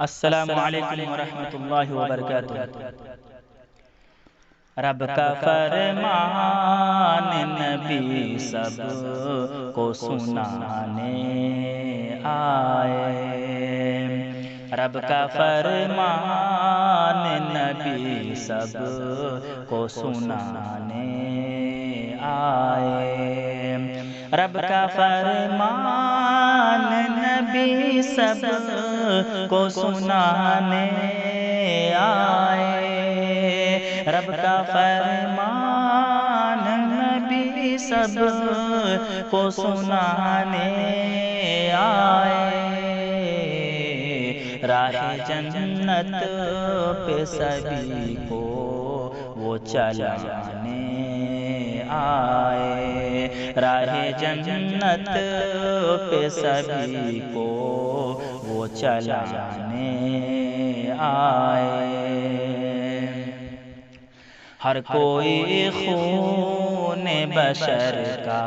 السلام علیکم ورحمۃ اللہ وبرکاتہ۔ رب کا فرمان نبی سب کو سنانے آئے، رب کا فرمان نبی سب کو سنانے آئے، رب کا فرمان نبی سب کو سنانے آئے، رب کا فرمان نبی سب کو سنانے آئے، راہ جنت پہ سبھی کو وہ چلانے آئے، راہ جنت پہ سبھی کو وہ چلانے آئے، ہر کوئی خون بشر کا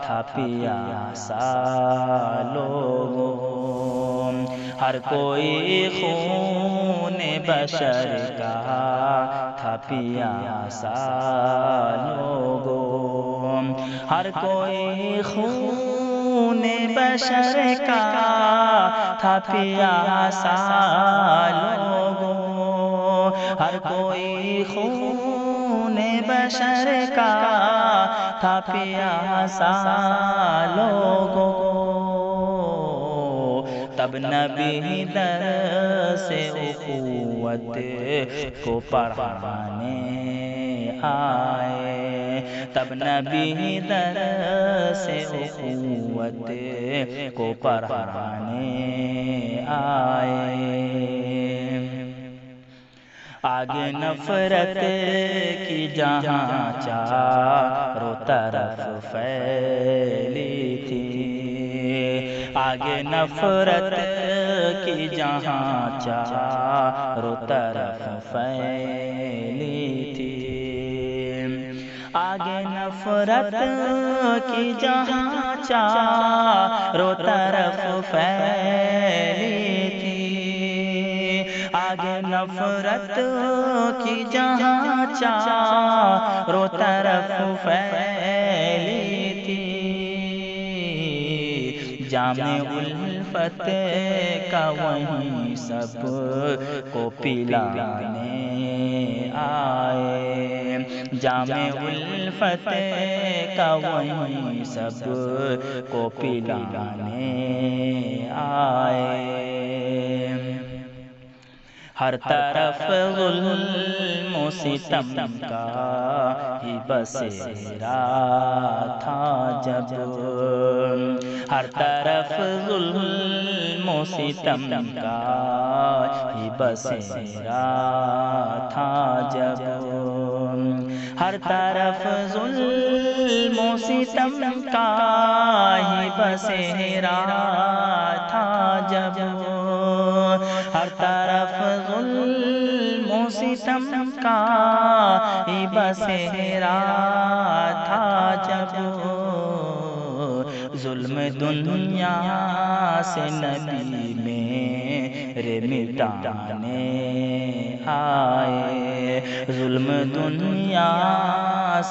تھا پیاسا لوگوں، ہر کوئی خون بشر کا تھا پیاسا لوگوں، ہر کوئی خون بشر کا تھا پیاسا لوگوں، ہر کوئی خون بشر کا تھا پیاسا لوگوں، تب نبی در سے اخوت کو پڑھانے آئے، تب نبی در سے اخوت کو پڑھانے آئے، آگے نفرت کی جہاں چاروں طرف پھیلی تھی، آگے نفرت کی جہاں چاروں طرف پھیلی تھی، آگے نفرت کی جہاں چاروں طرف پھیلی تھی، آگے نفرت کی جہاں چاروں طرف پھیلی تھی، جام الفت کا وہیں سب کو پلانے آئے، جام الفت کا وہیں سب کو پلانے آئے، ہر طرف ظلم و ستم کا ہی بسیرا تھا جب، ہر طرف ظلم و ستم کا ہی بسیرا تھا جب، ہر طرف ظلم و ستم کا ہی بسیرا تھا جب، ہر طرف ظلم و ستم کا ہی بسیرا تھا جب، ظلم دنیا سے نبی میرے مٹانے آئے، ظلم دنیا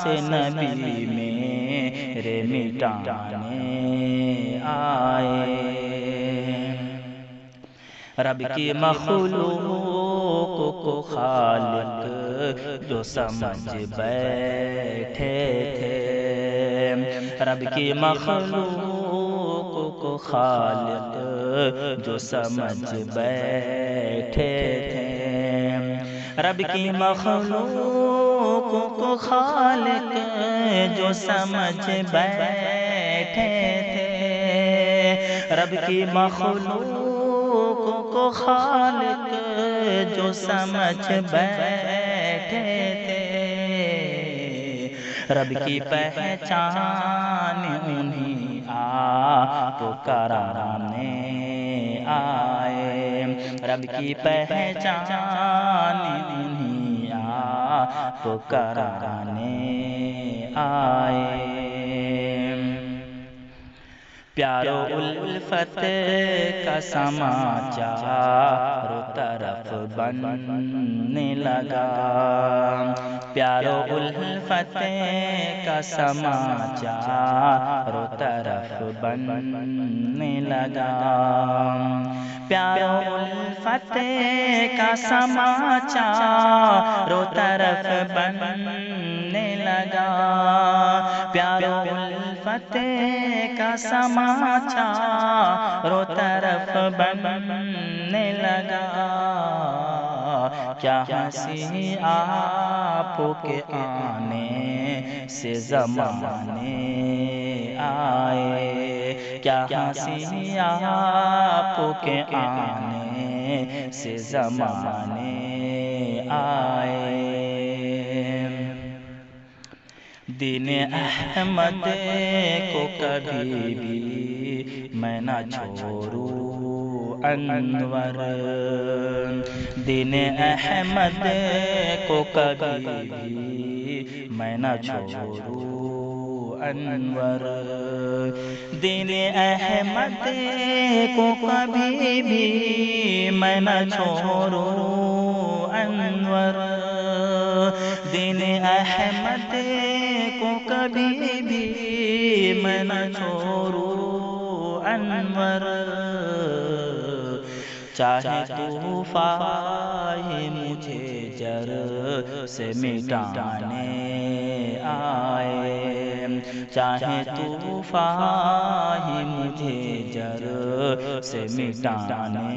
سے نبی میرے مٹانے آئے، رب کی مخلوق کو خالق جو سمجھ بیٹھے تھے، رب کی مخلوق کو خالق جو سمجھ بیٹھے تھے، رب کی مخلوق کو خالق جو سمجھ بیٹھے تھے، رب کی مخلوق کو خالق جو سمجھ بیٹھے تھے، رب کی پہچان انہیں آپ کرانے آئے، رب کی پہچان انہیں آپ کرانے آئے، پیارو الفت کا سما چاروں طرف بننے لگا، پیارو الفت کا سما چاروں طرف بننے لگا، پیارو الفت کا سما چاروں طرف بننے لگا، پیارو الفت کا سما چاروں طرف بننے لگا، کیا ہنسی آپ کے آنے سے زمانے آئے، کیا ہنسی آپ کے آنے سے زمانے آئے، دین احمد کو کبھی بھی میں نہ چھوڑوں انور، دین احمد کو کبھی بھی میں نہ چھوڑوں انور، دین احمد کو کبھی بھی میں نہ چھوڑوں انور، دین احمد کو کبھی بھی میں نہ چھوڑوں انور، چاہے طوفان مجھے جر سے مٹانے آئے، چاہے طوفان مجھے جر سے مٹانے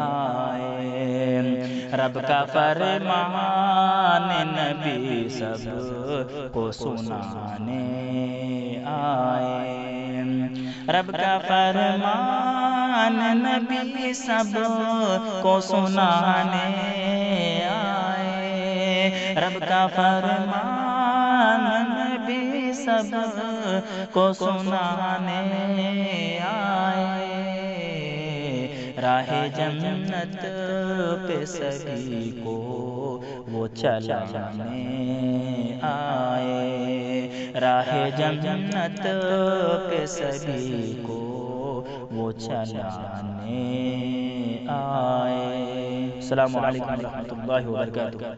آئے، رب کا فرمان نبی سب کو سنانے آئے، رب کا فرمان نبی سب کو سنانے آئے، رب کا فرمان نبی سب کو سنانے آئے، راہ جنت پہ سبھی کو وہ چلانے آئے، راہ جنت پہ سبھی کو وہ چلانے آئے۔ السلام علیکم ورحمۃ اللہ وبرکاتہ۔